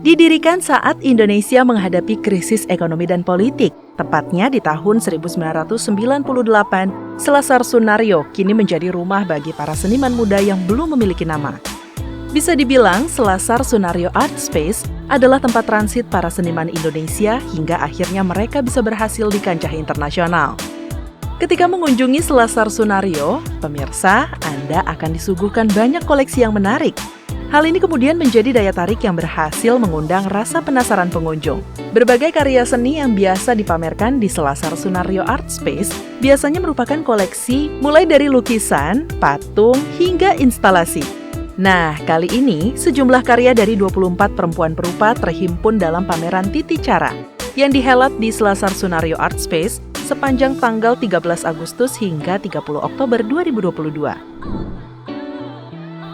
Didirikan saat Indonesia menghadapi krisis ekonomi dan politik, tepatnya di tahun 1998, Selasar Sunaryo kini menjadi rumah bagi para seniman muda yang belum memiliki nama. Bisa dibilang, Selasar Sunaryo Art Space adalah tempat transit para seniman Indonesia hingga akhirnya mereka bisa berhasil di kancah internasional. Ketika mengunjungi Selasar Sunaryo, pemirsa, Anda akan disuguhkan banyak koleksi yang menarik. Hal ini kemudian menjadi daya tarik yang berhasil mengundang rasa penasaran pengunjung. Berbagai karya seni yang biasa dipamerkan di Selasar Sunaryo Art Space biasanya merupakan koleksi mulai dari lukisan, patung, hingga instalasi. Nah, kali ini sejumlah karya dari 24 perempuan perupa terhimpun dalam pameran Titi Cara yang dihelat di Selasar Sunaryo Art Space sepanjang tanggal 13 Agustus hingga 30 Oktober 2022.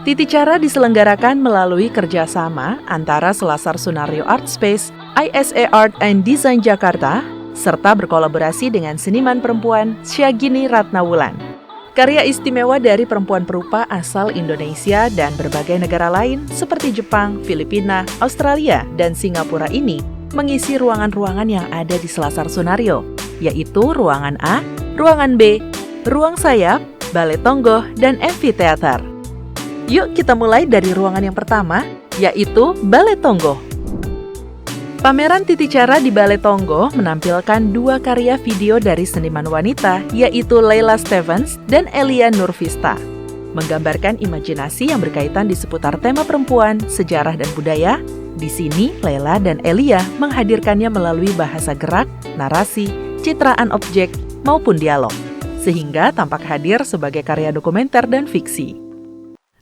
Titi Cara diselenggarakan melalui kerjasama antara Selasar Sunaryo Art Space, ISA Art and Design Jakarta, serta berkolaborasi dengan seniman perempuan Syagini Ratnawulan. Karya istimewa dari perempuan perupa asal Indonesia dan berbagai negara lain seperti Jepang, Filipina, Australia, dan Singapura ini mengisi ruangan-ruangan yang ada di Selasar Sunaryo, yaitu Ruangan A, Ruangan B, Ruang Sayap, Balai Tonggoh, dan Amphitheater. Yuk kita mulai dari ruangan yang pertama, yaitu Balai Tonggoh. Pameran Titi Cara di Balai Tonggoh menampilkan dua karya video dari seniman wanita, yaitu Leila Stevens dan Elia Nurvista. Menggambarkan imajinasi yang berkaitan di seputar tema perempuan, sejarah, dan budaya. Di sini, Leila dan Elia menghadirkannya melalui bahasa gerak, narasi, citraan objek, maupun dialog, sehingga tampak hadir sebagai karya dokumenter dan fiksi.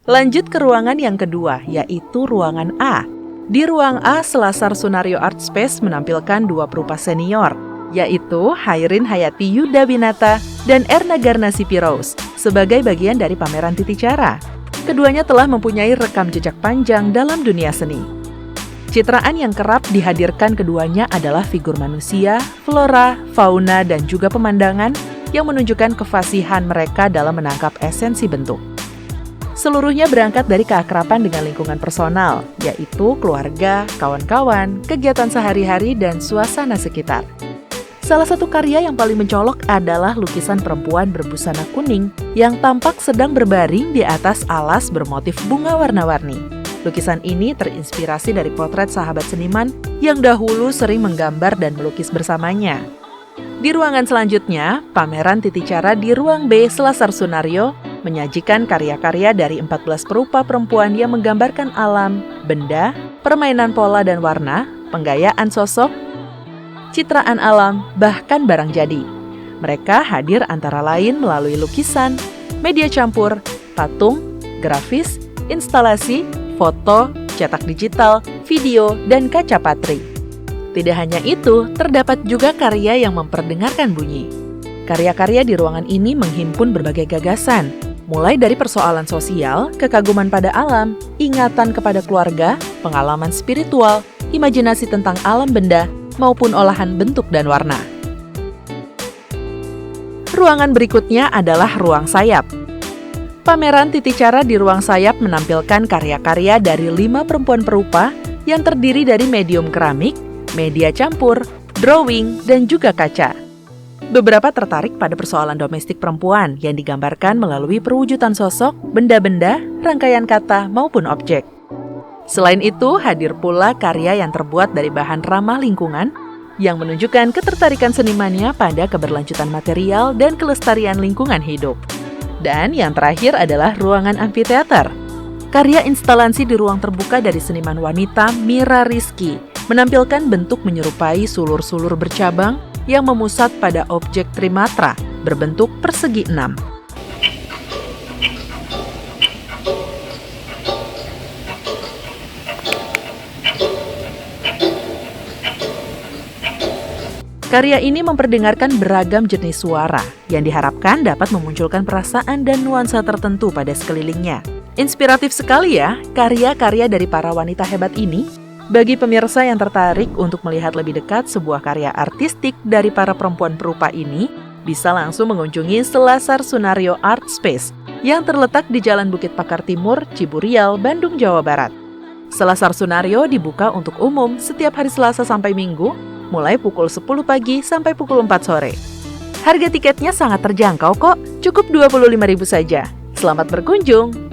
Lanjut ke ruangan yang kedua, yaitu Ruangan A. Di Ruang A, Selasar Sunaryo Art Space menampilkan dua perupa senior, yaitu Hairin Hayati Yudawinata dan Erna Garnasi Pirouz, sebagai bagian dari pameran Titi Cara. Keduanya telah mempunyai rekam jejak panjang dalam dunia seni. Citraan yang kerap dihadirkan keduanya adalah figur manusia, flora, fauna, dan juga pemandangan yang menunjukkan kefasihan mereka dalam menangkap esensi bentuk. Seluruhnya berangkat dari keakraban dengan lingkungan personal, yaitu keluarga, kawan-kawan, kegiatan sehari-hari, dan suasana sekitar. Salah satu karya yang paling mencolok adalah lukisan perempuan berbusana kuning yang tampak sedang berbaring di atas alas bermotif bunga warna-warni. Lukisan ini terinspirasi dari potret sahabat seniman yang dahulu sering menggambar dan melukis bersamanya. Di ruangan selanjutnya, pameran Titi Cara di Ruang B Selasar Sunaryo menyajikan karya-karya dari 14 perupa perempuan yang menggambarkan alam, benda, permainan pola dan warna, penggayaan sosok, citraan alam, bahkan barang jadi. Mereka hadir antara lain melalui lukisan, media campur, patung, grafis, instalasi, foto, cetak digital, video, dan kaca patri. Tidak hanya itu, terdapat juga karya yang memperdengarkan bunyi. Karya-karya di ruangan ini menghimpun berbagai gagasan, mulai dari persoalan sosial, kekaguman pada alam, ingatan kepada keluarga, pengalaman spiritual, imajinasi tentang alam benda, maupun olahan bentuk dan warna. Ruangan berikutnya adalah Ruang Sayap. Pameran Titi Cara di Ruang Sayap menampilkan karya-karya dari 5 perempuan perupa yang terdiri dari medium keramik, media campur, drawing, dan juga kaca. Beberapa tertarik pada persoalan domestik perempuan yang digambarkan melalui perwujudan sosok, benda-benda, rangkaian kata, maupun objek. Selain itu, hadir pula karya yang terbuat dari bahan ramah lingkungan yang menunjukkan ketertarikan senimannya pada keberlanjutan material dan kelestarian lingkungan hidup. Dan yang terakhir adalah Ruangan Amphitheater. Karya instalasi di ruang terbuka dari seniman wanita Mira Rizky menampilkan bentuk menyerupai sulur-sulur bercabang yang memusat pada objek trimatra berbentuk persegi 6. Karya ini memperdengarkan beragam jenis suara yang diharapkan dapat memunculkan perasaan dan nuansa tertentu pada sekelilingnya. Inspiratif sekali ya karya-karya dari para wanita hebat ini. Bagi pemirsa yang tertarik untuk melihat lebih dekat sebuah karya artistik dari para perempuan perupa ini, bisa langsung mengunjungi Selasar Sunaryo Art Space yang terletak di Jalan Bukit Pakar Timur, Ciburial, Bandung, Jawa Barat. Selasar Sunario dibuka untuk umum setiap hari Selasa sampai Minggu, mulai pukul 10 pagi sampai pukul 4 sore. Harga tiketnya sangat terjangkau kok, cukup Rp25.000 saja. Selamat berkunjung!